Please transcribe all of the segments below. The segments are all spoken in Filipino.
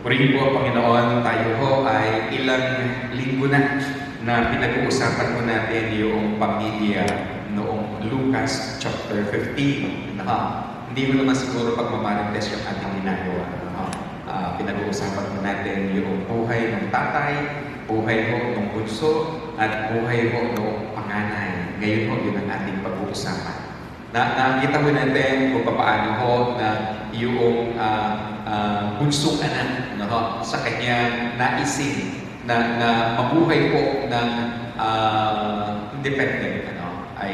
Purihin po, Panginoon, tayo ho ay ilang linggo na pinag-uusapan mo natin yung pamilya noong Lucas chapter 15. Hindi mo naman siguro pagmamarites yung ating ginagawa. Pinag-uusapan mo natin yung buhay ng tatay, buhay mo ng bunso, at buhay mo ng panganay. Ngayon ho, yun ang ating pag-uusapan. Nakita mo natin kung paano ho na yung bunsong anak sa kanyang naising na mabuhay po ng independent ay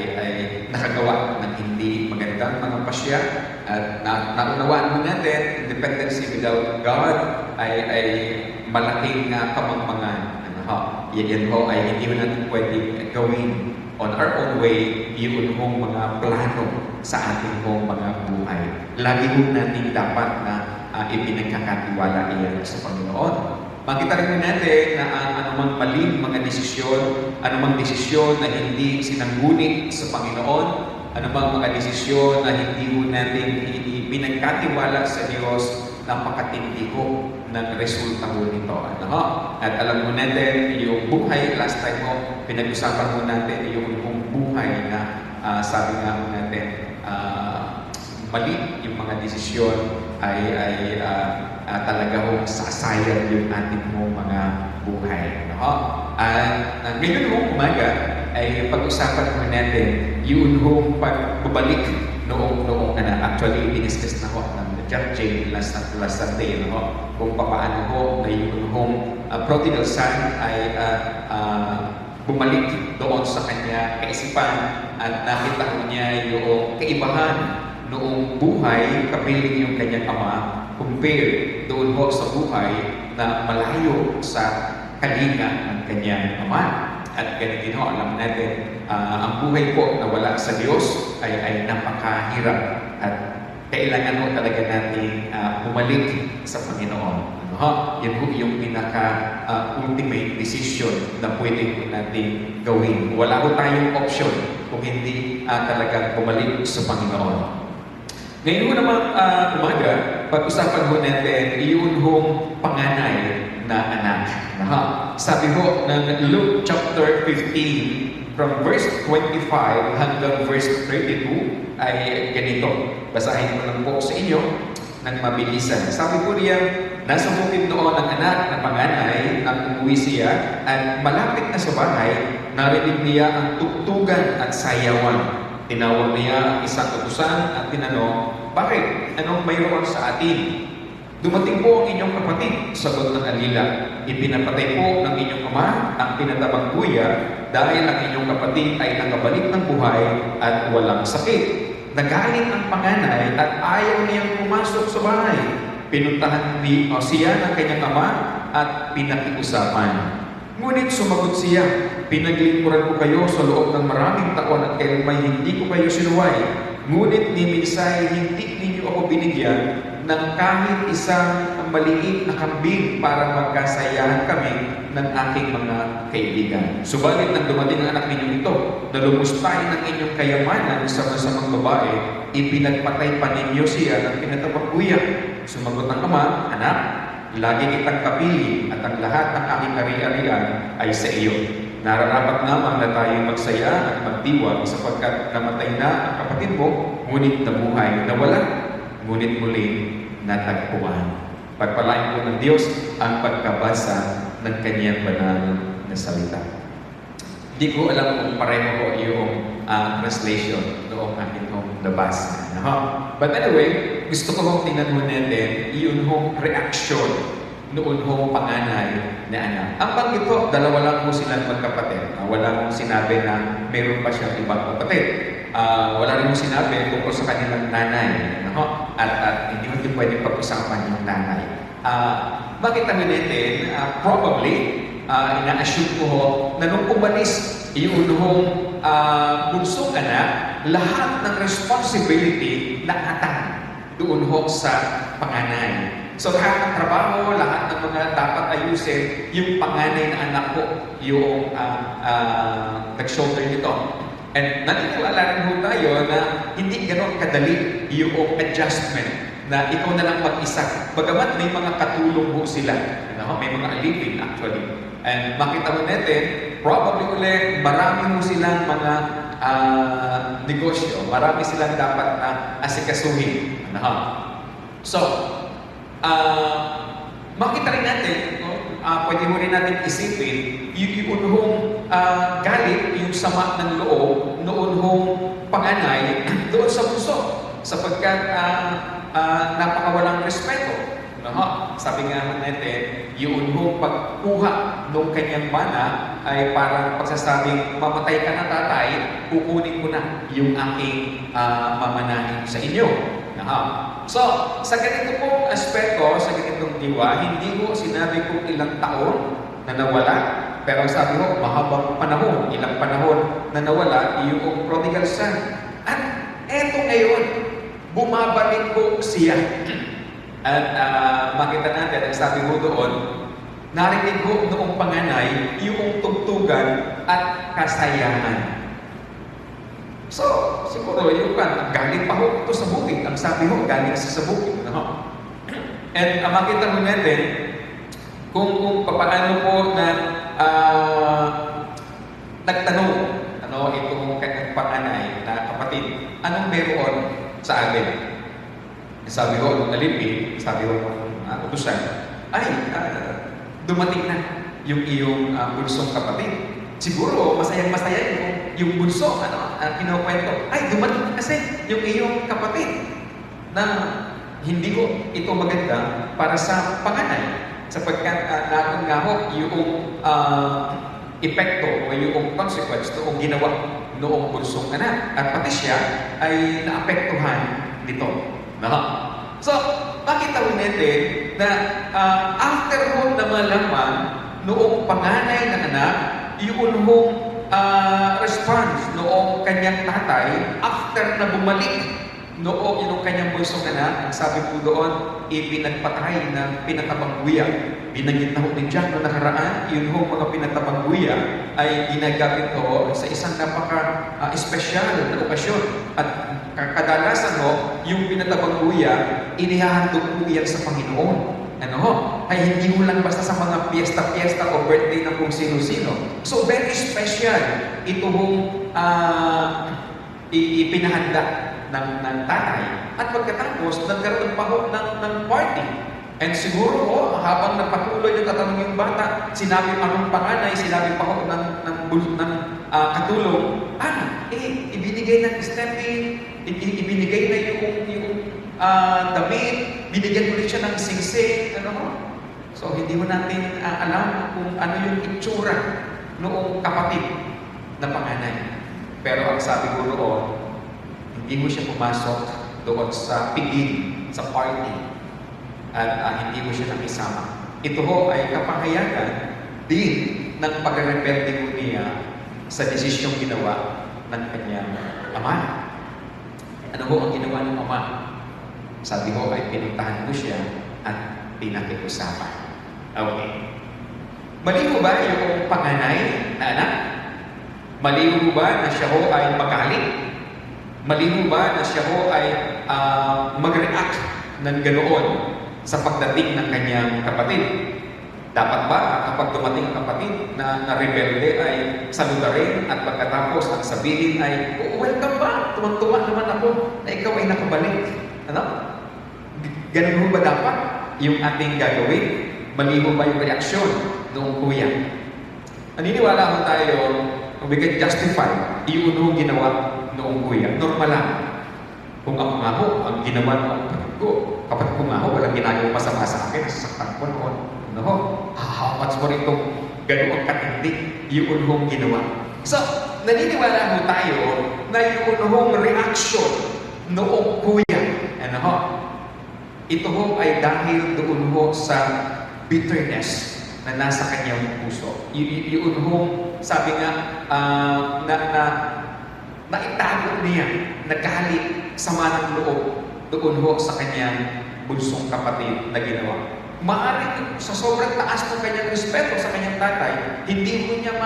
nakagawa ng hindi magandang mga pasya at naunawaan mo natin independency without God ay malaking kamangmangan. Yan ho ay hindi mo natin pwedeng gawin on our own way yun hong mga plano sa ating hong mga buhay. Lagi ho natin dapat na ipinagkakatiwala iyan sa Panginoon. Makita rin natin na anumang maling mga desisyon, anumang desisyon na hindi sinangguni sa Panginoon, anumang mga desisyon na hindi ho natin ipinagkatiwala sa Diyos, napakatindi ho ng resulta ho nito. At alam mo natin, yung buhay, last time ho, pinag-usapan mo natin yung buhay na sabi nga ho natin, mali yung mga desisyon ay talaga ho sasayang yung ating mga buhay. At ngayon hong umaga ay pag-usapan mo natin yun hong pagbabalik noong actually diniscuss na ho ng Jack Jane last Sunday kung paano ho na yun hong prodigal son ay bumalik doon sa kanya kaisipan at nakita ko niya yung kaibahan noong buhay kapiling yung kanyang ama compare doon ho sa buhay na malayo sa kalinga ng kanyang ama. At ganyan din ho, alam natin, ang buhay po na wala sa Diyos ay napakahirap at kailangan ho talaga natin bumalik sa Panginoon. Yan ho yung pinaka-ultimate decision na pwede po natin gawin. Wala ho tayong option kung hindi talagang bumalik sa Panginoon. Ngayon ho naman umaga, pag-usapan ho natin yun hong panganay na anak. Sabi ho ng Luke chapter 15 from verse 25 hanggang verse 32 ay ganito. Basahin ko lang po sa inyo ng mabilisan. Sabi po niya, nasa bukid noon ang anak na panganay nang umuwi siya at malapit na sa bahay, narinig niya ang tugtugan at sayawan. Tinawag niya ang isang utusan at tinanong, bakit? Anong mayroon sa atin? Dumating po ang inyong kapatid, sagot ng alila. Ipinapatay po ng inyong ama ang pinatabang kuya dahil ang inyong kapatid ay nakabalik ng buhay at walang sakit. Nagalit ang panganay at ayaw niyang pumasok sa bahay. Pinuntahan siya ng kanyang ama at pinakiusapan. Ngunit sumagot siya, pinaglingkuran ko kayo sa loob ng maraming taon at kailanman hindi ko kayo sinuway. Ngunit ni minsay hindi ninyo ako binigyan ng kahit isang maliit na kambing para magkasayahan kami ng aking mga kaibigan. Subalit nang dumating ang anak ninyong ito, na lumustay ng inyong kayamanan sa masamang babae, ipinagpatay pa ninyo siya ng pinatabang kuya. Sumagot ng ama, anak, lagi kitang kapili at ang lahat ng aking ari-arian ay sa iyo. Nararapat naman na tayong magsaya at magdiwag sapagkat namatay na ang kapatid mo, ngunit nabuhay na wala, ngunit muli natagpuan. Pagpalain po ng Diyos ang pagkabasa ng kanyang banal na salita. Hindi ko alam kung pareho ko yung translation noong akin kong nabasa. But anyway, gusto ko hong tingnan mo natin yun hong reaksyon noon hong panganay na anak. Ang banggit ko, dalawa lang po silang magkapatid. Walang sinabi na mayroon pa siyang ibang kapatid. Wala rin mong sinabi tungkol sa kanilang nanay. At hindi mo din pwede pag-usapan yung nanay. Bakit namin natin, probably, ina-assume ko na nung umalis yung hong bunsong anak, lahat ng responsibility nakatang doon ho sa panganay. So lahat ng trabaho, lahat ng mga dapat ayusin, yung panganay na anak ko, yung nag-shoulder nito. And naniniwala rin ho tayo na hindi gano'n kadali yung adjustment na ikaw na lang mag-isa. Bagamat may mga katulong ho sila, may mga alipin actually. And makita mo natin, probably ulit, marami mo silang mga negosyo, marami silang dapat na asikasuhin. So, makita rin natin, pwede mo rin natin isipin, yung unhong galit, yung sama ng loob, noon hong panganay, doon sa puso, sapagkat napakawalang respeto. Sabi nga natin, yung unhong pagkuha ng kanyang mana ay parang pagsasabing, mamatay ka na tatay, kukunin ko na yung aking mamanahin sa inyo. So, sa ganito pong aspeto, sa ganitong diwa, hindi ko sinabi kong ilang taon na nawala, pero sabi ko, mahabang panahon, ilang panahon na nawala yung prodigal son. At eto ngayon, bumabalik ko siya. At makita natin, ang sabi mo doon, narinig ko noong panganay yung tugtugan at kasayahan. So, siguro yung galing pa ho ito sa bukid. Ang sabi ho, galing sa bukid. And makita mo natin kung paano po na nagtanong itong kanyang panganay na kapatid, anong meron sa atin? Sabi ko, nung nalipin, sabi ko, utusan, ay, dumating na yung iyong bunsong kapatid. Siguro, masayang-masaya yung bunso, kinukwento, ay, dumating na kasi yung iyong kapatid na hindi ko ito maganda para sa panganay. Sapagkat naroon nga ho yung epekto o yung consequence noong ginawa noong bunsong anak. At pati siya ay naapektuhan nito. So, makita mo natin na after mo na malaman noong panganay ng anak, yung response noong kanyang tatay, after na bumalik noong yung kanyang bunsong anak, ang sabi po doon, ipinagpatay ng pinatabangguya. Binanggit na ho din dyan noong nakaraan, yun ho mga pinatabangguya ay ginagamit ho sa isang napaka-espesyal na okasyon. At kadalasan ho, yung pinatabangguya, inihahandog po yan sa Panginoon. Ay hindi mo lang basta sa mga piyesta-piyesta o birthday ng kung sino-sino. So, very special. Ito hong ipinahanda ng tatay. At pagkatapos, nagkaroon pa ho ng party. And siguro habang nagpatuloy yung tatanong yung bata, sinabi anong panganay, sinabi pa ho ng katulong, ibinigay ng stepping, ibinigay na yung damit, binigyan ulit siya ng singsing, So, hindi mo natin alam kung ano yung itsura noong kapatid na panganay. Pero ang sabi ko roon, hindi mo siya pumasok doon sa piging, sa party, at hindi mo siya nakisama. Ito ho ay kapahayagan din ng pagre-rebelde ko niya sa desisyong ginawa ng kanyang ama. Ano ho ang ginawa ng ama? Sabi ko ay pinuntahan ko siya at pinakiusapan. Okay. Mali mo ba yung panganay na anak? Mali mo ba na siya ho ay magalit? Mali mo ba na siya ho ay mag-react ng ganoon sa pagdating ng kanyang kapatid? Dapat ba kapag dumating ang kapatid na rebelde ay saludarin at pagkatapos ang sabihin ay, welcome ba? Tuwang-tuwa naman ako na ikaw ay nakabalik. Ganun mo ba dapat yung ating gagawin? Mali mo ba yung reaksyon noong kuya? Naniniwala mo tayo, we can justify yung unong ginawa noong kuya. Normal lang. Kung ako nga ho, ang ginawa ng kapatid ko nga ho, walang ginagawa masama sa akin, nasasaktan ko noon. How much more itong gano'ng katindi yung unong ginawa. So, naniniwala mo tayo na yung unong reaksyon noong kuya, ito ho ay dahil doon ho sa bitterness na nasa kanyang puso. Yun hong sabi nga naitago niya, nagalit, sama ng loob doon ho sa kanyang bunsong kapatid na ginawa. Maaaring sa sobrang taas ng kanyang respeto sa kanyang tatay, hindi mo niya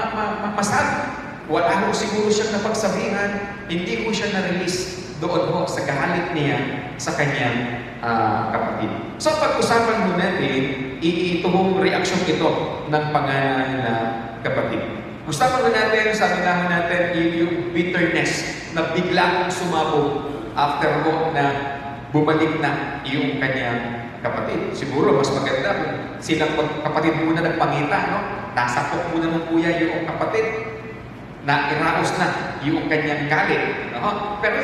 masabi. Wala ho siguro siyang napagsabihan, hindi ko siya na-release doon ho sa galit niya sa kanyang kapatid. So pag-usapan mo natin, itong reaksyon ito ng panganay na kapatid. Usapan mo natin, sabi nga natin, yung bitterness na biglang sumabog after mo na bumalik na yung kanyang kapatid. Siguro mas maganda kung silang kapatid muna nagpangita, no? Nasakop muna ng kuya yung kapatid na iraos na yung kanyang galit. No? Pero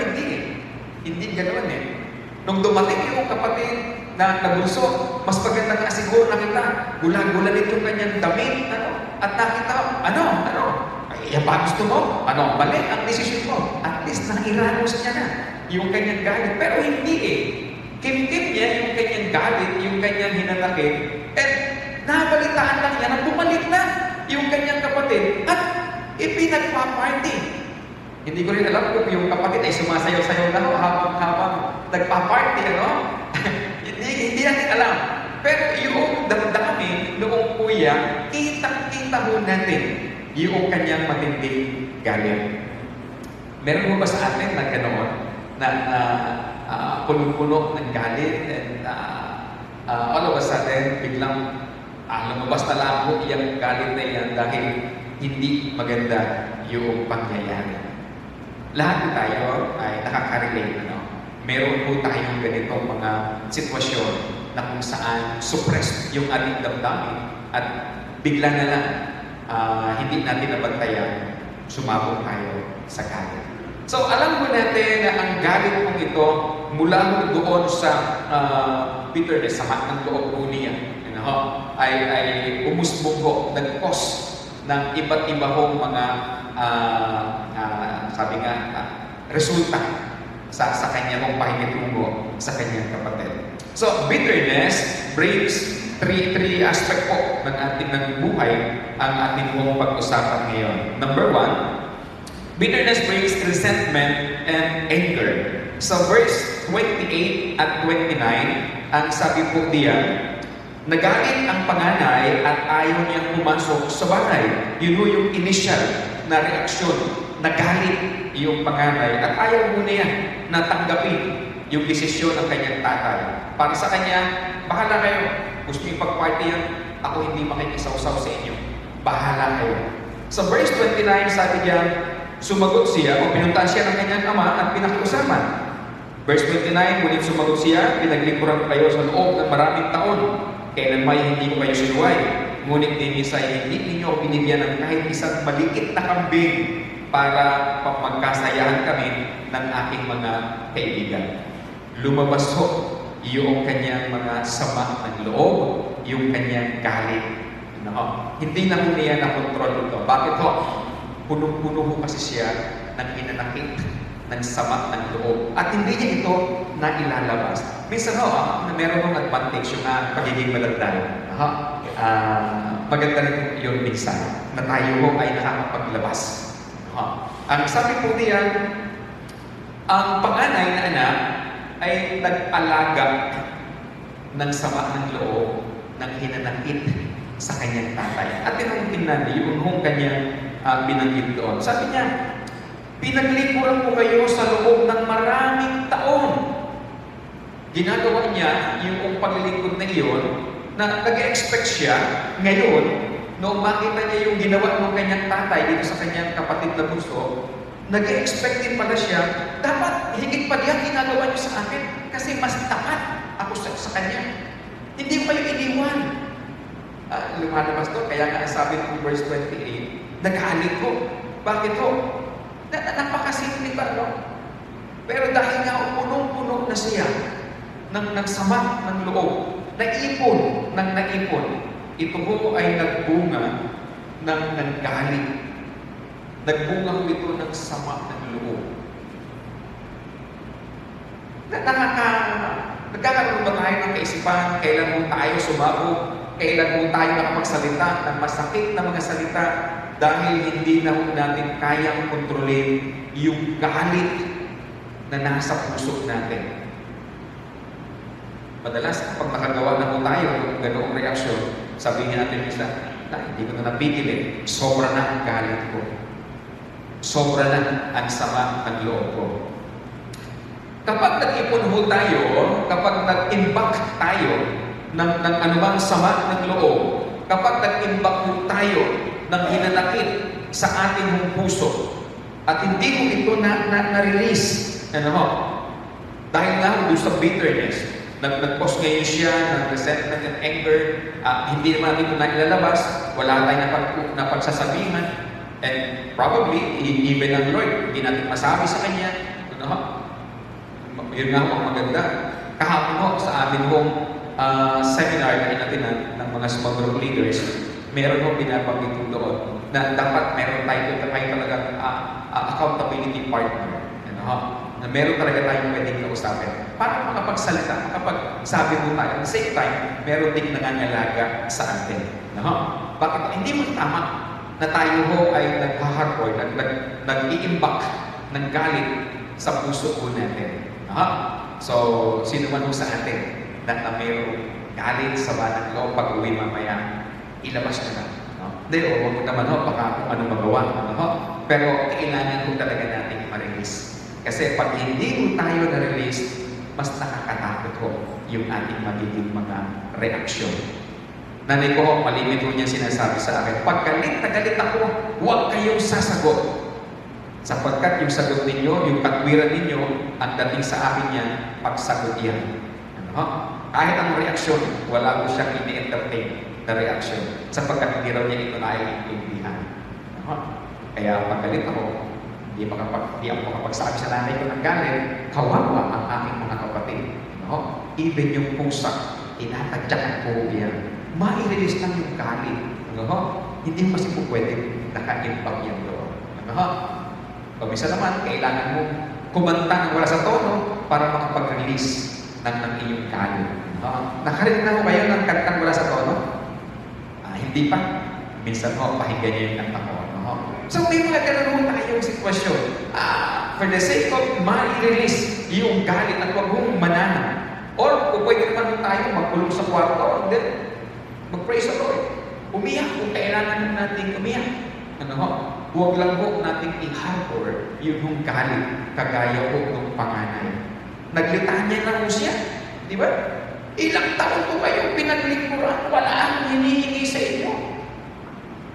hindi ganoon eh. Nung dumating yung kapatid na nabunso, mas maganda nga siguro nakita, gula-gulanit yung kanyang damit, at nakita, ay, ba gusto mo? Mali ang desisyon mo. At least nairanos niya na yung kanyang galit. Pero hindi eh. Kim-kim niya yung kanyang galit, yung kanyang hinanakit, at nabalitaan lang niya na bumalik na yung kanyang kapatid at ipinagpa-party. Hindi ko rin alam kung yung kapatid ay sumasayaw-sayaw na habang nagpa-party, hindi natin alam. Pero yung damdamin noong kuya, kitang-kita ho natin yung kanyang matinding galit. Meron mo ba sa atin na ganoon? Na punong-puno ng galit and all of a sudden, biglang lumabas na lang po yung galit na yan dahil hindi maganda yung pangyayari. Lahat tayo ay nakaka-relate, Meron po tayong ganitong mga sitwasyon na kung saan suppressed yung ating damdamin at bigla na lang hindi natin nabantayan, sumabog tayo sa galit. So alam mo natin na ang galit kong ito mula doon sa bitterness, sama ng loob po niya, ay umusbong nag-cause ng iba't iba hong mga sabi nga, resulta sa kanyang pakikitungo sa kanyang kapatid. So, bitterness brings three aspect po ng ating buhay ang ating mong pag-usapan ngayon. Number 1, bitterness brings resentment and anger. So, verse 28 at 29, ang sabi po diyan, nagalit ang panganay at ayaw niyang pumasok sa bahay. Yun yung initial na reaksyon. Nagalit yung panganay at ayaw muna yan na tanggapin yung desisyon ng kanyang tatay. Para sa kanya, bahala kayo. Gusto niyo pag-party yan, ako hindi makikisaw-saw sa inyo. Bahala kayo. Sa verse 29, sabi niya, sumagot siya o pinuntahan siya ng kanyang ama at pinakiusapan. Verse 29, ngunit sumagot siya, pinaglikuran kayo sa loob ng maraming taon. Kailan may hindi ko kayo sinuway. Ngunit din isa hindi ninyo binigyan ng kahit isang maliit na kambing para magkasayahan kami ng aking mga kaibigan. Lumabas ho yung kanyang mga sama ng loob, yung kanyang galit. Hindi na ho niya na-control ito. Bakit ho? Punong-puno ho kasi siya ng hinanakit, ng sama ng loob. At hindi niya ito na ilalabas. Minsan ho, meron ng advantage yung pagiging malandal. Maganda rin yun minsan na tayo ho ay nakakapaglabas. Ang sabi po niya, ang panganay na anak ay nag-alaga ng sama ng loob, ng hinanakit sa kanyang tatay. At tinanggin natin yung kanyang binanggit doon. Sabi niya, pinaglikuran ko kayo sa loob ng maraming taon. Ginagawa niya yung paglilingkod na iyon na nag-expect siya ngayon, noong makita niya yung ginawa ng kanyang tatay dito sa kanyang kapatid na bunso, nag-expect din pala siya, dapat higit pa diyan ginagawa niyo sa akin kasi mas tapat ako sa kanya. Hindi ko kayo iniwan. Lumalabas to, kaya nga sabi ng verse 28, nagalit ko. Bakit to? Napakasimple ba, no? Pero dahil nga punong-puno na siya ng sama ng loob, naipon, ito po ay nagbunga ng galit. Nagbunga po ito ng sama ng loob. Nagkakaroon ba tayo ng kaisipan kailan mo tayo sumabog, kailan mo tayo nakapagsalita ng masakit na mga salita dahil hindi na natin kayang kontrolin yung galit na nasa puso natin. Madalas, kapag nakagawa na po tayo ng ganoong reaksyon, sabihin natin isa, hindi ko na napigil sobra na ang galit ko. Sobra na ang sama ng loob ko. Kapag nag-ipon ho tayo, kapag nag-imbak tayo ng anumang sama ng loob, kapag nag-imbak ho tayo ng hinanakit sa ating puso, at hindi mo ito na-release, ano ho, dahil nga doon sa bitterness, nag-post ngayon siya ng resentment and anger, hindi naman natin ito nailalabas, wala tayong napagsasabihan, and probably, even ang Lord, hindi natin masabi sa Kanya, ano ho, yun nga ho ang maganda. Kahapon ho sa amin hong seminar natin ng mga small group leaders, meron ho pinabanggit ko doon na dapat meron tayo talagang accountability partner. Ano ho? Na meron talaga tayong pwedeng kausapin para makapagsalita, makapagsabi mo tayo. At the same time, meron din nangangalaga sa atin. Ano? Bakit? Hindi mo tama na tayo ho ay nag-harbor, nag-iimbak ng galit sa puso ko natin. So, sino man ho sa atin na mayroong galit sa banang loob pag-uwi mamaya, ilabas na lang. Hindi, huwag mo naman ho, baka kung ano magawa. Pero kailangan ho talaga natin ma-release. Kasi pag hindi mo tayo na-release, mas nakakatakot ho yung ating magiging mga reaksyon. Nanay ko ho, malimit ho niya sinasabi sa akin, pag galit na galit ako, huwag kayong sasagot. Sapagkat yung sagot ninyo, yung katwiran ninyo, ang dating sa akin niya, pagsagot yan. Kahit ang reaksyon, wala ko siyang ini-entertain na reaksyon. Sapagkat hindi raw niya ito naiintindihan. Kaya pag galit ako, hindi ako makapagsabi sa nanay ko ng galit, kawawa ang aking mga kapatid. Even yung pusa, tinatadyakan ko yan. Ma-release lang yung galit. Hindi kasi po pwede naka-impact yan doon. Pag isa naman, kailangan mo kumanta ng wala sa tono para makapag-release ng iyong galit. Nakarinig na mo kayo ng kantang wala sa tono? Hindi pa. Minsan mo, pakinggan niyo yung kanta ko. So may mga ganun tayong sitwasyon. For the sake of ma-release yung galit at huwag mong manana. Or kung pwede naman tayo magkulong sa kwarto, then mag-praise the Lord. Umiyak kung kailangan natin umiyak. Huwag lang po natin i-harbor yung galit kagaya po ng panganay. Naglitanya na po siya. Di ba? Ilang taon po kayo pinaglingkuran, wala ang hinihingi sa inyo.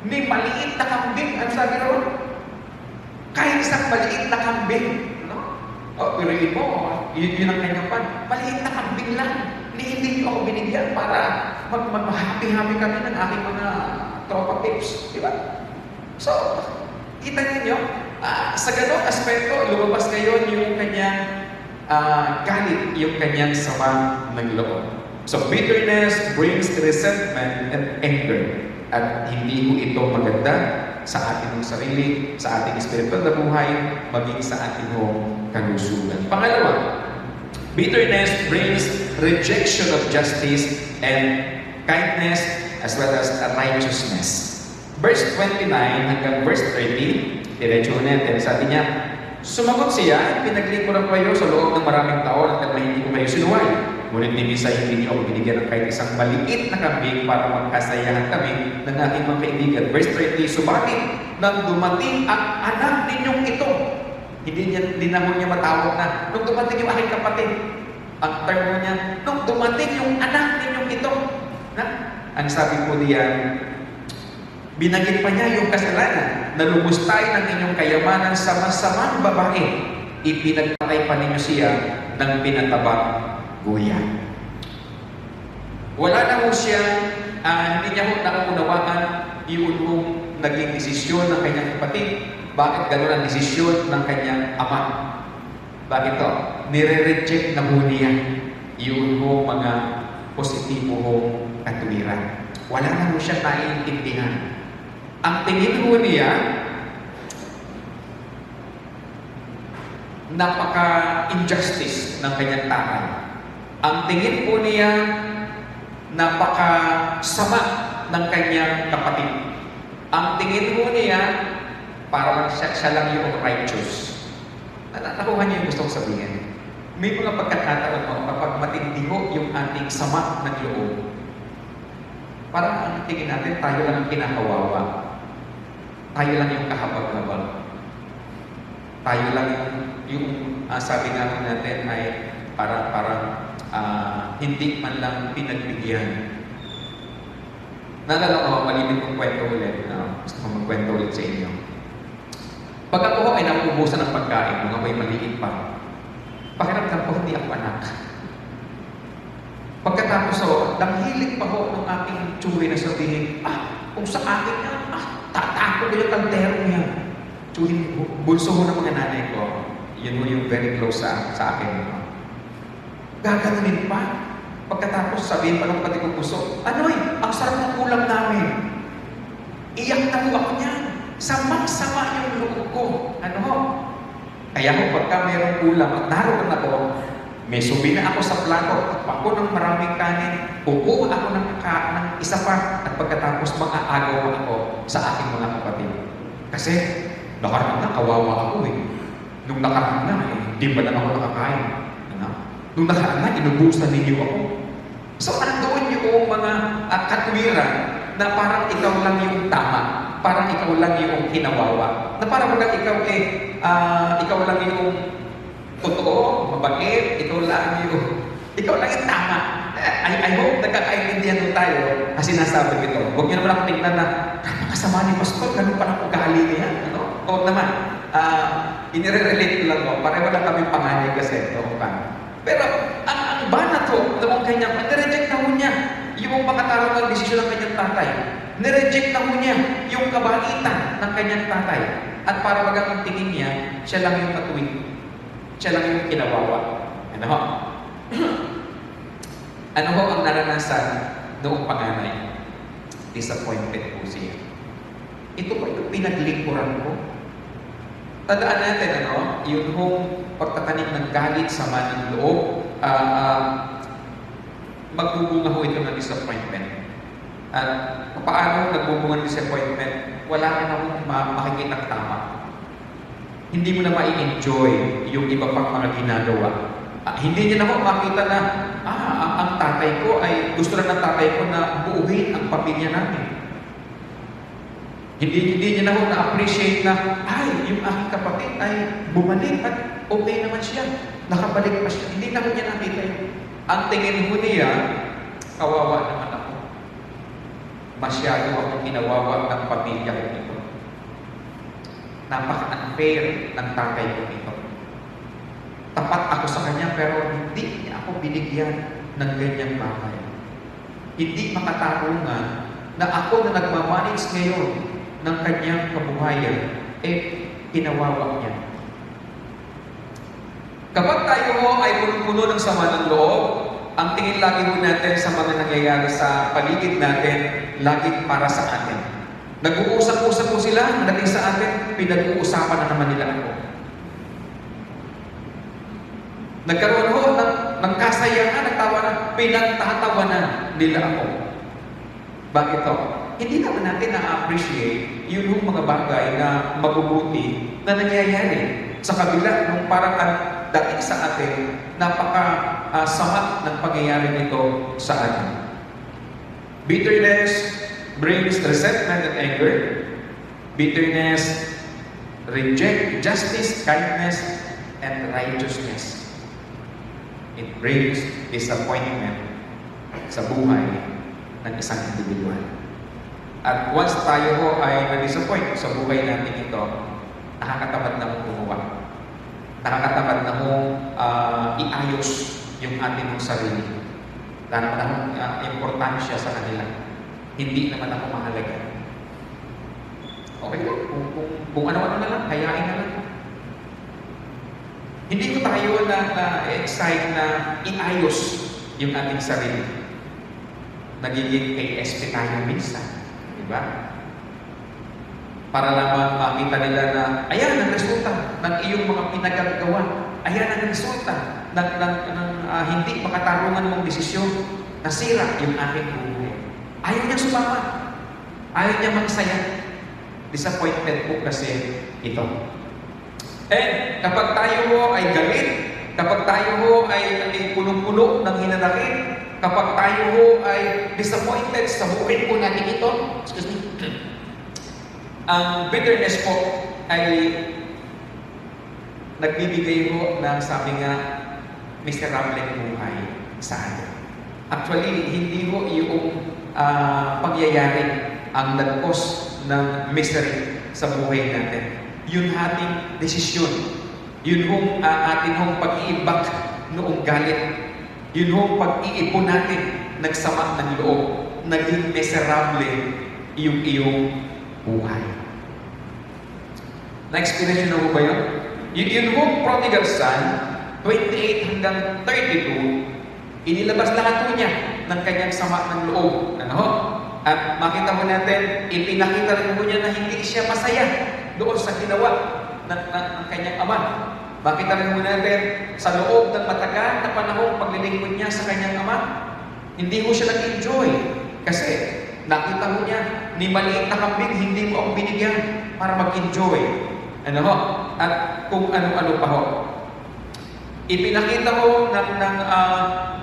Ni maliit na kambing, ang sabi ron? Kahit isang maliit na kambing. Piruin mo, yun ang kanyang pan. Maliit na kambing lang. Hindi niyo ako binigyan para mag-happy-happy kami ng aking mga tropa pips. Di ba? So, kita ninyo, sa ganong aspeto, lumabas ngayon yung kanyang galit, yung kanyang sama ng loob. So, bitterness brings resentment and anger. At hindi mo ito maganda sa ating sarili, sa ating spiritual na buhay, maging sa ating kalusugan. Pangalawa, bitterness brings rejection of justice and kindness as well as righteousness. Verse 29 hanggang verse 30, diretso natin. Sabi niya, sumagot siya, pinaglingkuran ko kayo sa loob ng maraming taon at hindi ko kayo sinuway. Ngunit ni Misa, hindi niyo ako binigyan ng kahit isang maliit na kambing para magkasayahan kami ng ating mga kaibigan. Verse 30, subalit, nang dumating ang anak ninyong ito, hindi na niya matawag na, nung dumating yung aking kapatid, ang term mo niya, nung dumating yung anak ninyong ito, ang sabi po diyan, binagit pa niya yung kasalanan na lumustay ng inyong kayamanan sa masamang babae. Ipinagpatay pa ninyo siya ng pinatabang guya. Wala na mo siya, hindi niya mo naunawaan yung naging desisyon ng kanyang kapatid. Bakit gano'n ang desisyon ng kanyang ama? Bakit to? Nire-reject na mo niya yung mga positibo mong katuwiran. Wala na mo siya naiintindihan. Ang tingin mo niya, napaka-injustice ng kanyang tatay. Ang tingin po niya, napaka-sama ng kanyang kapatid. Ang tingin po niya, parang siya lang yung righteous. Nakuha niyo yung gusto kong sabihin. May mga pagkakataon mo, kapag matindi ho yung ating sama ng loob, parang ang tingin natin, tayo lang ang kinakawawa. Tayo lang yung kahabag-habag. Tayo lang yung sabi nga po natin ay parang hindi man lang pinagbigyan. Naalala ko, maliit kong kwento ulit. Gusto ko magkwento ulit sa inyo. Pag ako ay napubusan ng pagkain, nung ako'y maliit pa, pakiramdam ko hindi ako anak. Pagkatapos nang hilig pa ho ng aking tsuwi na sabihin, kung sa akin yan, tatako ko yung kaldero niya. Tsuwi, bunso ho ng mga nanay ko, yun mo yung very close sa akin. Gaganunin pa. Pagkatapos sabihin pa ng pati kong puso, ang sarap ng ulam namin. Iyak na ho ako niyan. Samang-sama yung loob ko. Kaya ho, pagka mayroong ulam at naroon ako, may subi na ako sa plato, at ako ng maraming kanin, kukuha ako ng isa pa, at pagkatapos mag-aagaw ako sa aking mga kapatid. Kasi, nakaraan na, kawawa ako eh. Nung nakaraan na, hindi ba na ako nakakain? Nung nakaraan na, inubusan ninyo ako. So, nandoon yung mga katwiran na parang ikaw lang yung tama, parang ikaw lang yung kinawawa, na parang ikaw lang yung totoo, mabait, ikaw lang yung tama. I hope nagkakaintindihan doon tayo na sinasabi ito. Huwag niyo naman ako tingnan na, kasama ni Pastor, ganun pa ng ugali niya. Huwag naman. Inire-relate ko lang, pareho lang kami panganay kasi. Pero, ang banat ho, noong kanyang, nireject na ho niya yung makatarong ng desisyon ng kanyang tatay. Nireject na ho niya yung kabaitan ng kanyang tatay. At para magang tingin niya, siya lang yung matuwid. Siya lang yung kinawawa. Ano ho ang naranasan noong panganay? Disappointed po siya. Ito po yung pinaglingkuran ko. Tandaan natin, yung pagtatanim ng galit, sama ng loob, magbubunga ho ito ng disappointment. At paano nagbubunga ng disappointment? Wala ka na akong makikita tama. Hindi mo na ma-enjoy yung iba pang mga ginagawa. Hindi niya na ako makita na, ang tatay ko ay, gusto na ng tatay ko na buuhin ang pamilya namin. Hindi niya na ako na-appreciate na, yung aking kapatid ay bumalik at okay naman siya. Nakabalik pa siya. Hindi na ko niya nakita yun. Ang tingin ko niya, kawawa naman ako. Masyado akong kinawawa ng pamilya ko nito. Napaka-unfair ng tatay ko nito. Tapat ako sa kanya pero hindi niya ako binigyan ng ganyang bagay. Hindi makatarungan na ako na nagmamanage ngayon ng kanyang kabuhayan, kinawawa niya. Kapag tayo ay puno-puno ng sama ng loob, ang tingin lagi mo natin sa mga nangyayari sa paligid natin, laging para sa atin. Nag-uusap-usap po sila, dating sa atin, pinag-uusapan na naman nila ako. Nagkaroon ho ng kasayahan, nagtawanan, pinagtatawanan nila ako. Bakit to? Hindi naman natin na-appreciate yung mga bagay na mabubuti na nangyayari sa kabila ng parang dating sa atin, napaka-sama ng pangyayari nito sa atin. Bitterness brings resentment and anger. Bitterness rejects justice, kindness, and righteousness. It brings disappointment sa buhay ng isang individual. At once tayo ho ay na-disappoint sa buhay natin ito, nakakatamad na mong gumawa. Nakakatamad na mong iayos yung ating mong sarili. Wala naman akong importansya sa kanila. Hindi naman ako mahalaga. Okay lang. Kung ano-ano na lang, hayain na lang. Hindi ko tayo na-excite na iayos yung ating sarili. Nagiging ASP tayo minsan. Diba? Para lamang makita nila na, ayan ang resulta ng iyong mga pinagagawa. Ayan ang resulta ng hindi makatarungan mong desisyon. Nasira yung aking buhay. Ayaw niya sumama. Ayaw niya magsaya. Disappointed po kasi ito. And kapag tayo ho ay galit, kapag tayo ho ay punong-puno ng hinanakit, kapag tayo ho ay disappointed sa buhay po natin ito, excuse me, ang bitterness po ay nagbibigay ho ng sabi nga, miserable buhay sa atin. Actually, hindi ho yung pagyayari ang nag-cause ng misery sa buhay natin. Yun ating desisyon. Yun hong ating hong pag-iibak noong galit. Yun hong pag-iipon natin nagsama ng loob. Naging miserable yung iyong buhay. Na-experience nyo na ba yun? Yun hong prodigal son, 28 hanggang 32, inilabas lahat po niya ng kanyang sama ng loob. Ano? At makita mo natin, ipinakita rin po niya na hindi siya masaya doon sa ginawa ng kanyang ama. Makita rin mo natin, sa loob ng matagal na panahong paglilingkod niya sa kanyang ama, hindi mo siya nag-enjoy. Kasi nakita mo niya, ni maliit na kambing, hindi mo ako binigyan para mag-enjoy. Ano ho? At kung ano-ano pa ho. Ipinakita ko ng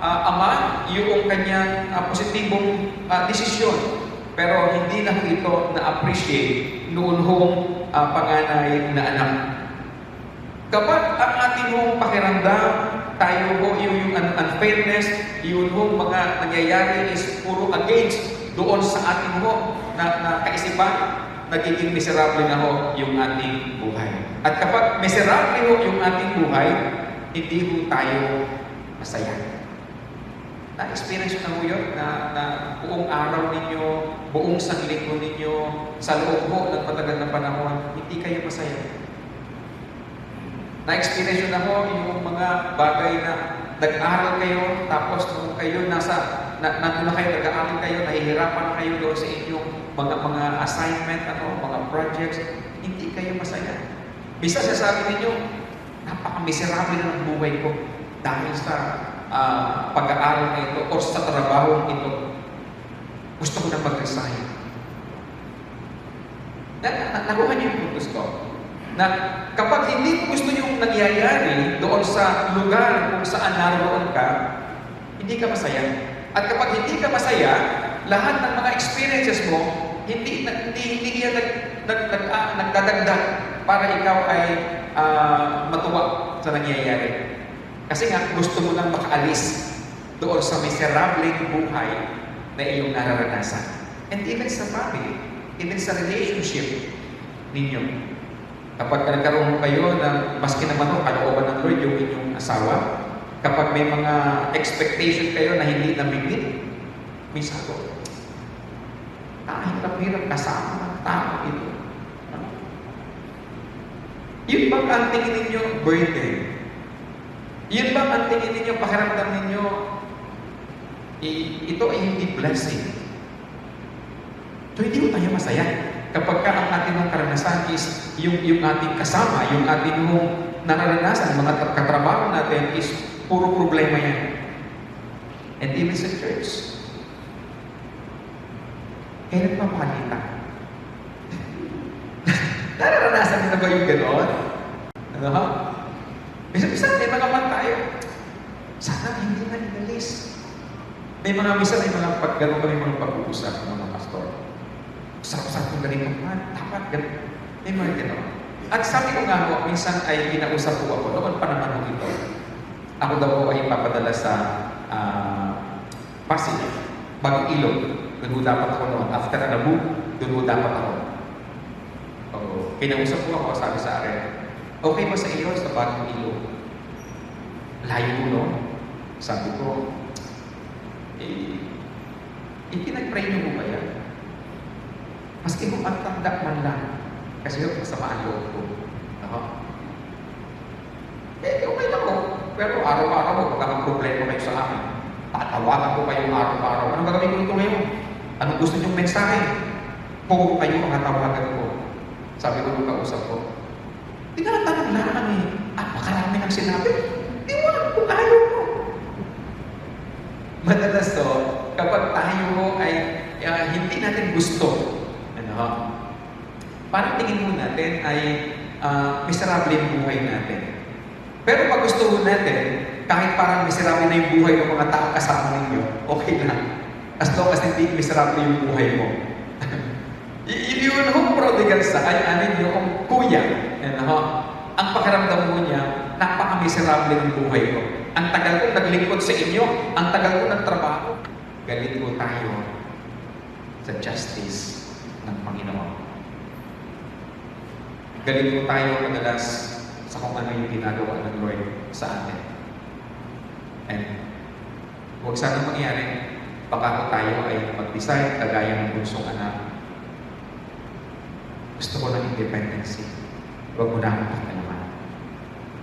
ama yung kanyang positibong desisyon. Pero hindi na ito na-appreciate noon hong panganay na anak. Kapag ang ating hong pakiramdam, tayo ho yung unfairness, yun hong mga nangyayari is puro against doon sa ating ho na kaisipan, nagiging miserable na ho yung ating buhay. At kapag miserable ho yung ating buhay, hindi ho tayo masaya. Na-experience na ho yun na buong araw ninyo, buong sanglinggo ninyo, sa loob ho ng matagal na panahon, hindi kayo masaya. Na-experience na ho yung mga bagay na nag-aaral kayo, tapos nung kayo nandun na kayo, nag-aaral kayo, nahihirapan na kayo doon sa inyong mga assignment, mga projects, hindi kayo masaya. Bisa sasabi ninyo, napaka-miserable na ng buhay ko dahil sa pag-aaral na ito o sa trabaho ito. Gusto ko na mag-resign. Nakuha niyo yung puntos ko. Na kapag hindi mo gusto yung nangyayari doon sa lugar kung saan naroon ka, hindi ka masaya. At kapag hindi ka masaya, lahat ng mga experiences mo, hindi yan nagdadagdag para ikaw ay matuwa sa nangyayari. Kasi nga, gusto mo lang makaalis doon sa miserable buhay na iyong nararanasan. And even sa family, even sa relationship ninyo. Kapag nagkaroon kayo ng, maski naman ho, kalooban ng Lord yung inyong asawa, kapag may mga expectation kayo na hindi namimit, may sagot. Hirap-hirap kasama ng tao ito. Yun bang ang tingin ninyo burden? Yun bang ang tingin ninyo, pakiramdam ninyo, ito ay hindi blessing? So hindi mo tayo masaya. Kapag ang ating mong karanasan is yung ating kasama, yung ating mong nararanasan, mga katrabaho natin is puro problema yan. And even sa church. Kailan pa makakita? Nararanasan nyo na ba yung gano'n? Ano ha? Bisa-bisa, may mga man tayo. Sana hindi na inalis. May mga pag gano'n kami mga pag-uusap ng mga pastor. Sarap-sarap kong ganito man, dapat ganito. May mga gano'n. At sabi ko nga po, minsan ay kinausap ko ako, noon pa naman ko ito. Ako daw po ay ipapadala sa Pasig, Bagong Ilog. Doon ho dapat ako noon. After Anabu, doon ho dapat ako. Kinausap ko ako, sabi sa akin, okay ba sa iyo sa Bagong Ilog? Layo mo no? Sabi ko, ikinag-pray niyo mo ba yan? Maski kung ang tanda man lang, kasi yung kasamaan loob ko. Okay lang ko. Pero araw-araw mo, magkakaproblema kayo sa akin. Tatawagan ko kayo araw-araw. Anong gagawin ko ito ngayon? Anong gusto niyong mensahe? Puro kayo ang tawagan ko. Sabi ko nung kausap ko, tinatanong lang makarami ng sinabi. Di mo kung ayaw mo. Madalas to, kapag tayo mo ay hindi natin gusto, parang tingin mo natin ay miserable yung buhay natin. Pero pag gusto mo natin, kahit parang miserable na yung buhay ng mga tao kasama ninyo, okay lang. As long as hindi miserable yung buhay mo. Yun yung prodigal sa yung kuya. Ang pakiramdam mo niya, napaka-miserable ng buhay ko. Ang tagal ko naglingkod sa inyo, ang tagal ko nagtrabaho. Galit ko tayo sa justice ng Panginoon. Galit ko tayo madalas sa kung ano yung ginagawa ng Lord sa atin. And huwag sana mangyari, baka ko tayo ay mag-decide kagaya ng bunsong anak. Gusto ko ng independency. Huwag mo na akong pakalaman.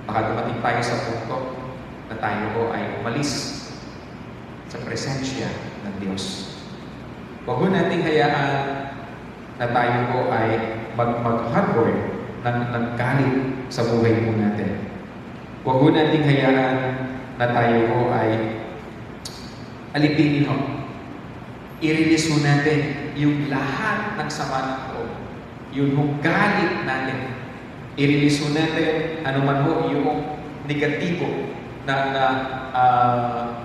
Baka dumating tayo sa punto na tayo ko ay umalis sa presensya ng Diyos. Huwag mo nating hayaan na tayo ko ay mag-harbor ng galit sa buhay mo natin. Huwag mo nating hayaan na tayo ko ay alipinin ho. I-release mo natin yung lahat ng sama ng loob. Yung galit natin. I-release mo natin anuman ho yung negatibo na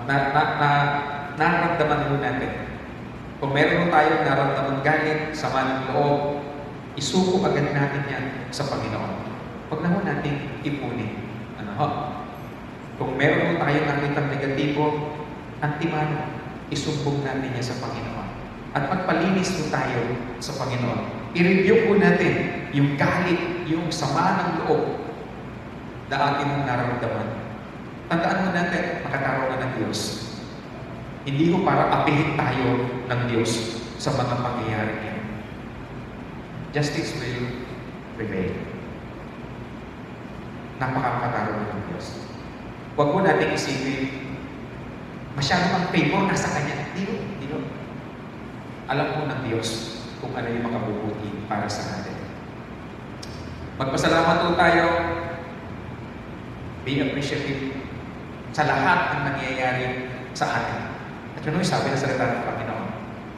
nararamdaman mo natin. Kung meron tayong nararamdaman galit, sama ng loob, isuko agad natin yan sa Panginoon. Huwag na ho natin ipunin. Ano ho? Kung meron tayong nakitang negatibo, antimano, isumbong natin yan sa Panginoon. At magpalinis mo tayo sa Panginoon. I-review po natin yung galit, yung sama ng loob na ating nararamdaman. Tandaan mo natin, makatarungan ng Diyos. Hindi ko para apihin tayo ng Diyos sa mga pangyayari niya. Justice will prevail. Napakakatarungan ng Diyos. Huwag mo natin isipin, masyadong ang favor nasa Kanya. Hindi no. Alam mo ng Diyos kung ano yung makabubuti para sa atin. Magpasalamat po tayo. Be appreciative sa lahat ng nangyayari sa atin. At yun yung sabi na salita ng Panginoon,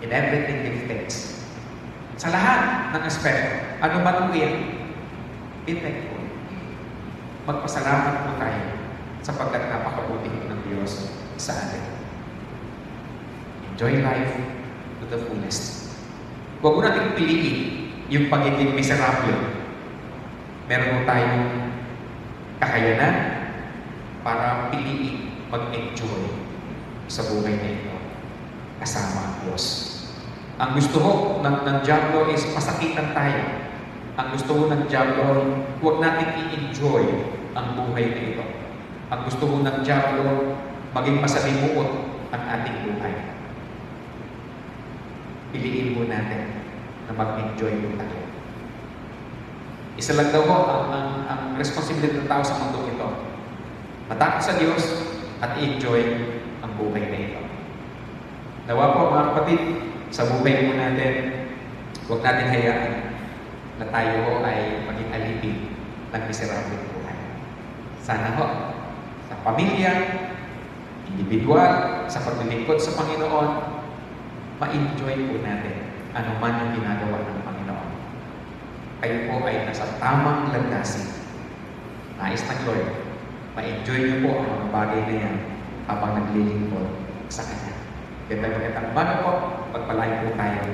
in everything give thanks. Sa lahat ng aspeto, ano man ang iyan, be thankful. Magpasalamat po tayo sapagkat napakabuti ng Diyos sa atin. Enjoy life to the fullest. Huwag mo natin piliin yung pagiging miserable. Meron mo tayong kakayanan para piliin mag-enjoy sa buhay na ito kasama ang Diyos. Ang gusto mo ng Diablo is pasakitan tayo. Ang gusto mo ng Diablo, huwag natin i-enjoy ang buhay na ito. Ang gusto mo ng Diablo, maging masalimuot ang ating buhay. Piliin mo natin na mag-enjoy mo tayo. Isa lang daw ho ang responsibilidad ng tao sa mundo ito. Matakot sa Diyos at i-enjoy ang buhay na ito. Nawa po mga kapatid, sa buhay mo natin, huwag natin hayaan na tayo ay maging alipin ng miserable buhay. Sana ho, sa pamilya, individual, sa paglilingkod sa Panginoon, ma-enjoy po natin ano man yung ginagawa ng Panginoon. Kayo po ay nasa tamang landasin. Nais ng Lord, ma-enjoy niyo po ang mga bagay na yan habang naglilingkod sa Kanya. Magandang umaga po, pagpalain po tayo